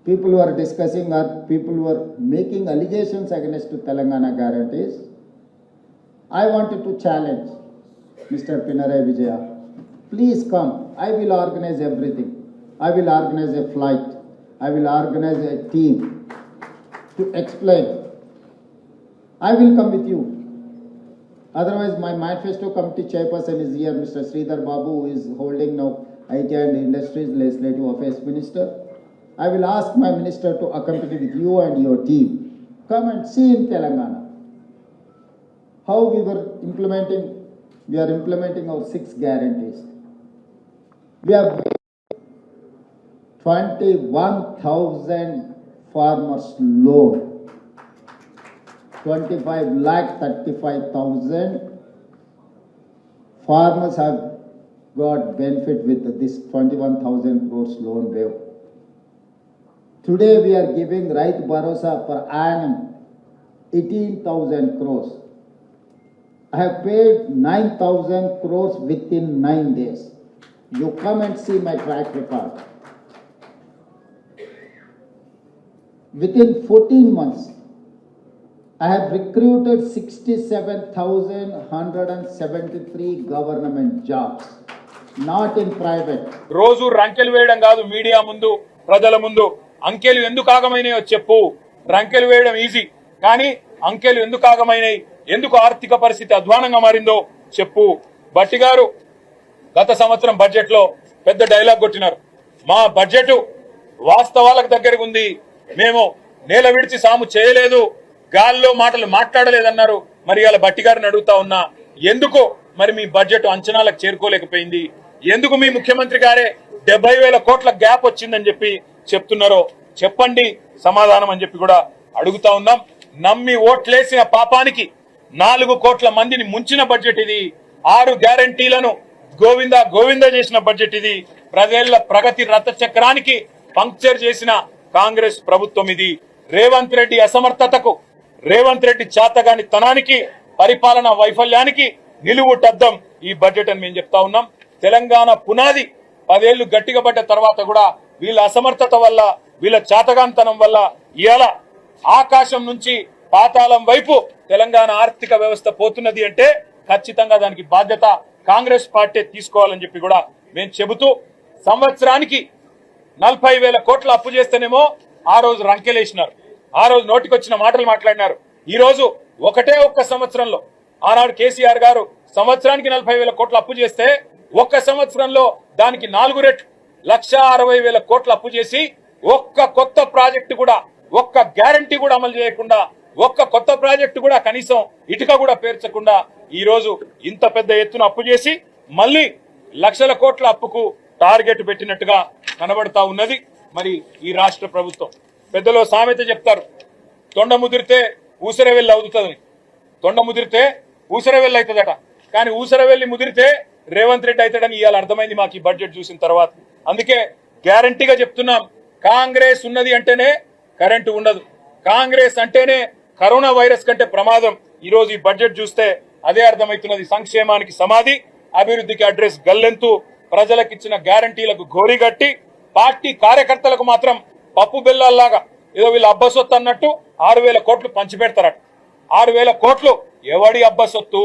people who are discussing or people who are making allegations against Telangana guarantees, I wanted to challenge Mr. Pinarayi Vijaya. Please come. I will organize everything. I will organize a flight. I will organize a team to explain. I will come with you. Otherwise, my manifesto committee chairperson is here, Mr. Sridhar Babu, who is holding now IT and Industries Legislative Affairs Minister. I will ask my minister to accompany with you and your team. Come and see in Telangana how we are implementing our 6 guarantees. We have 21,000 farmers loan. 25,35,000 farmers have got benefit with this 21,000 crores loan waiver. Today we are giving Rait Bharosa per annum 18,000 crores. I have paid 9,000 crores within 9 days. You come and see my track record. Within 14 months, I have recruited 67,173 government jobs, not in private. రోజు రంకెలు వేయడం కాదు, media ముందు ప్రజల ముందు అంకెలు ఎందుకు ఆగమైనాయో చెప్పు. రంకెలు వేయడం ఈజీ, కానీ అంకెలు ఎందుకు ఆగమైనాయి, ఎందుకు ఆర్థిక పరిస్థితి అధ్వానంగా మారిందో చెప్పు. భట్టి గారు గత సంవత్సరం బడ్జెట్ లో పెద్ద డైలాగ్ కొట్టినారు. మా బడ్జెట్ వాస్తవాలకు దగ్గరగా ఉంది, మేము నేల విడిచి సాము చేయలేదు, గాల్లో మాటలు మాట్లాడలేదన్నారు. మరి ఇలా భట్టి గారిని అడుగుతా ఉన్నా, ఎందుకు మరి మీ బడ్జెట్ అంచనాలకు చేరుకోలేకపోయింది? ఎందుకు మీ ముఖ్యమంత్రి గారే 70,000 కోట్ల గ్యాప్ వచ్చిందని చెప్పి చెప్తున్నారో చెప్పండి సమాధానం అని చెప్పి కూడా అడుగుతా ఉన్నాం. నమ్మి ఓట్లేసిన పాపానికి 4 కోట్ల మందిని ముంచిన బడ్జెట్ ఇది. 6 గ్యారంటీలను గోవిందా గోవిందా చేసిన బడ్జెట్ ఇది. ప్రజల ప్రగతి రథ చక్రానికి పంక్చర్ చేసిన కాంగ్రెస్ ప్రభుత్వం ఇది. రేవంత్ రెడ్డి అసమర్థతకు, రేవంత్ రెడ్డి చాతగాని తనానికి, పరిపాలన వైఫల్యానికి నిలువుటద్దం ఈ బడ్జెట్ అని మేము చెప్తా ఉన్నాం. తెలంగాణ పునాది 10 ఏళ్లు గట్టిగా పడ్డ తర్వాత కూడా వీళ్ళ అసమర్థత వల్ల, వీళ్ళ చాతగానితనం వల్ల ఇవాళ ఆకాశం నుంచి పాతాళం వైపు తెలంగాణ ఆర్థిక వ్యవస్థ పోతున్నది అంటే ఖచ్చితంగా దానికి బాధ్యత కాంగ్రెస్ పార్టీ తీసుకోవాలని చెప్పి కూడా మేము చెబుతూ, సంవత్సరానికి 40,000 కోట్ల అప్పు చేస్తేనేమో ఆ రోజు రంకెలేసినారు, ఆ రోజు నోటికొచ్చిన మాటలు మాట్లాడినారు. ఈ రోజు ఒక్క సంవత్సరంలో ఆనాడు కేసీఆర్ గారు సంవత్సరానికి 40,000 కోట్ల అప్పు చేస్తే ఒక్క సంవత్సరంలో దానికి 4 రెట్లు 1,60,000 కోట్ల అప్పు చేసి ఒక్క కొత్త ప్రాజెక్టు కూడా, ఒక్క గ్యారంటీ కూడా అమలు చేయకుండా, ఒక్క కొత్త ప్రాజెక్టు కూడా కనీసం ఇటుక కూడా పేర్చకుండా ఈ రోజు ఇంత పెద్ద ఎత్తున అప్పు చేసి మళ్ళీ లక్షల కోట్ల అప్పుకు టార్గెట్ పెట్టినట్టుగా కనబడతా ఉన్నది మరి ఈ రాష్ట్ర ప్రభుత్వం. పెద్దలో సామెత చెప్తారు, తొండ ముదిరితే ఊసరవెల్లి అవుతుందని. తొండ ముదిరితే ఊసరవెల్లి అవుతుందట, కానీ ఊసరవెల్లి ముదిరితే రేవంత్ రెడ్డి అవుతాడని ఇవాళ అర్థమైంది మాకు ఈ బడ్జెట్ చూసిన తర్వాత. అందుకే గ్యారంటీగా చెప్తున్నాం, కాంగ్రెస్ ఉన్నది అంటేనే కరెంటు ఉండదు, కాంగ్రెస్ అంటేనే కరోనా వైరస్ కంటే ప్రమాదం. ఈ రోజు ఈ బడ్జెట్ చూస్తే అదే అర్థమవుతున్నది. సంక్షేమానికి సమాధి, అభివృద్ధికి అడ్రస్ గల్లెంతు, ప్రజలకు ఇచ్చిన గ్యారంటీలకు గోరిగట్టి, పార్టీ కార్యకర్తలకు మాత్రం పప్పు బెల్లాల్లాగా ఏదో వీళ్ళు అబ్బసొత్తు అన్నట్టు 6,000 కోట్లు పంచిపెడతారట. 6,000 కోట్లు ఎవడి అబ్బసొత్తు?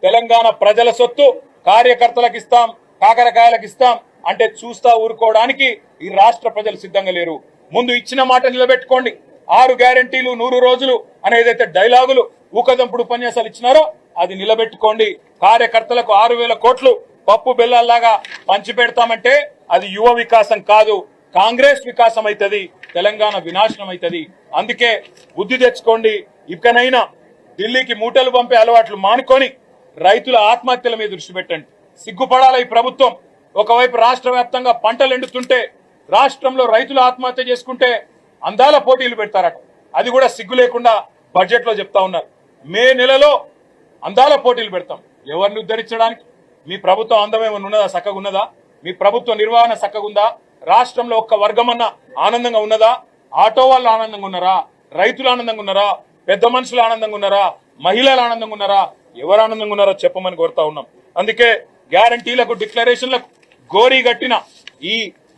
తెలంగాణ ప్రజల సొత్తు. కార్యకర్తలకు ఇస్తాం, కాకరకాయలకు ఇస్తాం అంటే చూస్తా ఊరుకోవడానికి ఈ రాష్ట్ర ప్రజలు సిద్ధంగా లేరు. ముందు ఇచ్చిన మాట నిలబెట్టుకోండి. 6 గ్యారంటీలు 100 రోజులు అనేదైతే డైలాగులు ఊకదంపుడు ఉపన్యాసాలు ఇచ్చినారో అది నిలబెట్టుకోండి. కార్యకర్తలకు 6,000 కోట్లు పప్పు బెల్లాల్లాగా పంచి పెడతామంటే అది యువ వికాసం కాదు, కాంగ్రెస్ వికాసం అవుతుంది, తెలంగాణ వినాశనం అవుతుంది. అందుకే బుద్ధి తెచ్చుకోండి. ఇకనైనా ఢిల్లీకి మూటలు పంపే అలవాట్లు మానుకొని రైతుల ఆత్మహత్యల మీద దృష్టి పెట్టండి. సిగ్గుపడాల ఈ ప్రభుత్వం. ఒకవైపు రాష్ట్ర వ్యాప్తంగా పంటలు ఎండుతుంటే, రాష్ట్రంలో రైతులు ఆత్మహత్య చేసుకుంటే అందాల పోటీలు పెడతారట. అది కూడా సిగ్గు లేకుండా బడ్జెట్ లో చెప్తా ఉన్నారు. మే నెలలో అందాల పోటీలు పెడతాం. ఎవరిని ఉద్ధరించడానికి? మీ ప్రభుత్వం అందమేమన్నా ఉన్నదా? చక్కగా ఉన్నదా? మీ ప్రభుత్వ నిర్వహణ చక్కగా ఉందా? రాష్ట్రంలో ఒక్క వర్గమన్నా ఆనందంగా ఉన్నదా? ఆటో వాళ్ళు ఆనందంగా ఉన్నారా? రైతులు ఆనందంగా ఉన్నారా? పెద్ద మనుషులు ఆనందంగా ఉన్నారా? మహిళలు ఆనందంగా ఉన్నారా? ఎవరు ఆనందంగా ఉన్నారో చెప్పమని కోరుతా ఉన్నాం. అందుకే గ్యారంటీలకు, డిక్లరేషన్లకు గోరీ గట్టిన ఈ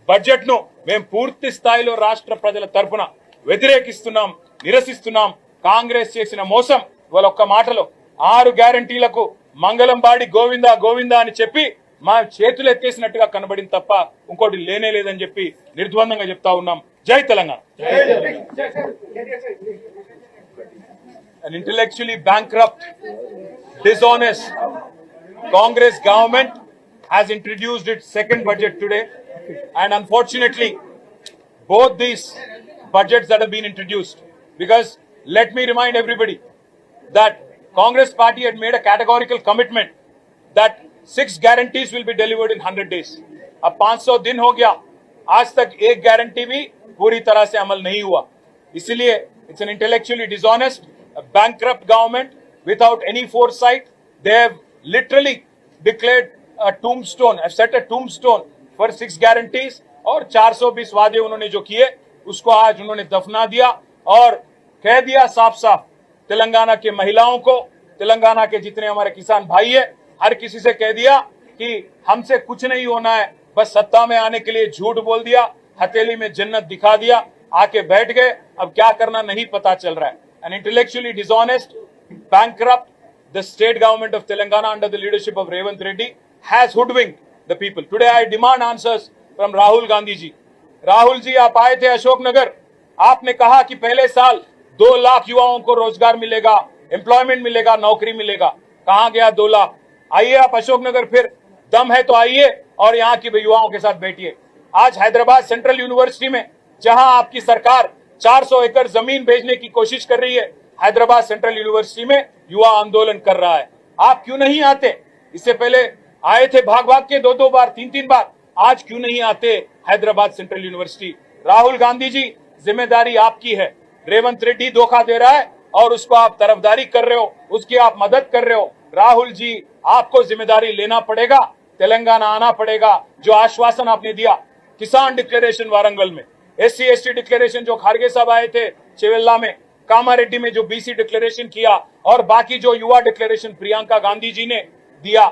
బడ్జెట్ ను మేము పూర్తి స్థాయిలో రాష్ట్ర ప్రజల తరపున వ్యతిరేకిస్తున్నాం, నిరసిస్తున్నాం. కాంగ్రెస్ చేసిన మోసం వాళ్ళ ఒక్క మాటలో 6 గ్యారంటీలకు మంగళం పాడి గోవిందా గోవిందా అని చెప్పి మా చేతులు ఎత్తేసినట్టుగా కనబడింది తప్ప ఇంకోటి లేనే లేదని చెప్పి నిర్ద్వందంగా చెప్తా ఉన్నాం. జై Telangana. An intellectually bankrupt, dishonest Congress government has introduced its second budget today, and unfortunately both these budgets that have been introduced, because let me remind everybody that Congress party had made a categorical commitment that 6 guarantees will be delivered in 100 days. अब 500 दिन हो गया, आज तक एक guarantee भी पूरी तरह से अमल नहीं हुआ. इसलिए it's an intellectually dishonest, a bankrupt government without any foresight. They have literally declared a tombstone, have set a tombstone for 6 guarantees, और 420 वादे उन्होंने जो किए उसको आज उन्होंने दफना दिया और कह दिया साफ साफ तेलंगाना के महिलाओं को, तेलंगाना के जितने हमारे किसान भाई है, हर किसी से कह दिया कि हमसे कुछ नहीं होना है, बस सत्ता में आने के लिए झूठ बोल दिया, हथेली में जन्नत दिखा दिया, आके बैठ गए, अब क्या करना नहीं पता चल रहा है. An intellectually dishonest, bankrupt, the state government of Telangana under the leadership of Revant Reddy has hoodwinked the people. Today I demand answers from Rahul Gandhi ji. Rahul ji, आप आए थे अशोकनगर, आपने कहा कि पहले साल 2 लाख युवाओं को रोजगार मिलेगा, एम्प्लॉयमेंट मिलेगा, नौकरी मिलेगा. कहां गया 2 लाख? आइए आप अशोकनगर, फिर दम है तो आइए और यहाँ की युवाओं के साथ बैठिए. आज हैदराबाद सेंट्रल यूनिवर्सिटी में जहां आपकी सरकार 400 एकड़ जमीन बेचने की कोशिश कर रही है, हैदराबाद सेंट्रल यूनिवर्सिटी में युवा आंदोलन कर रहा है. आप क्यों नहीं आते? इससे पहले आए थे भाग भाग के 2-2 बार, 3-3 बार. आज क्यों नहीं आते हैदराबाद सेंट्रल यूनिवर्सिटी? राहुल गांधी जी, जिम्मेदारी आपकी है. रेवंत रेड्डी धोखा दे रहा है और उसको आप तरफदारी कर रहे हो, उसकी आप मदद कर रहे हो. राहुल जी, आपको जिम्मेदारी लेना पड़ेगा, तेलंगाना आना पड़ेगा. जो आश्वासन आपने दिया, किसान डिक्लेरेशन वारंगल में, SC/ST डिक्लेरेशन जो खारगे साहब आए थे चेवेल्ला में, कामारेड्डी में जो BC डिक्लेरेशन किया, और बाकी जो युवा डिक्लेरेशन प्रियंका गांधी जी ने दिया,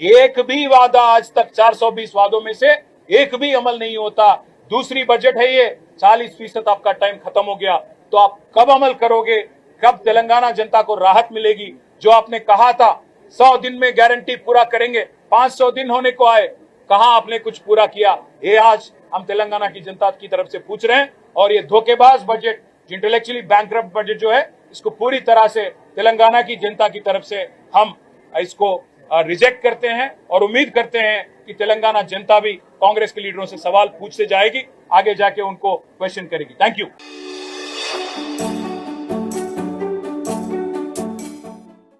एक भी वादा आज तक 420 वादों में से एक भी अमल नहीं होता. दूसरी बजट है ये, 40% आपका टाइम खत्म हो गया. तो आप कब अमल करोगे? कब तेलंगाना जनता को राहत मिलेगी? जो आपने कहा था 100 दिन में गारंटी पूरा करेंगे, 500 दिन होने को आए, कहां आपने कुछ पूरा किया? ये आज हम तेलंगाना की जनता की तरफ से पूछ रहे हैं. और ये धोखेबाज बजट, इंटेलेक्चुअली बैंकरप्ट बजट जो है, इसको पूरी तरह से तेलंगाना की जनता की तरफ से हम इसको रिजेक्ट करते हैं और उम्मीद करते हैं कि तेलंगाना जनता भी कांग्रेस के लीडरों से सवाल पूछते जाएगी, आगे जाके उनको क्वेश्चन करेगी. Thank you.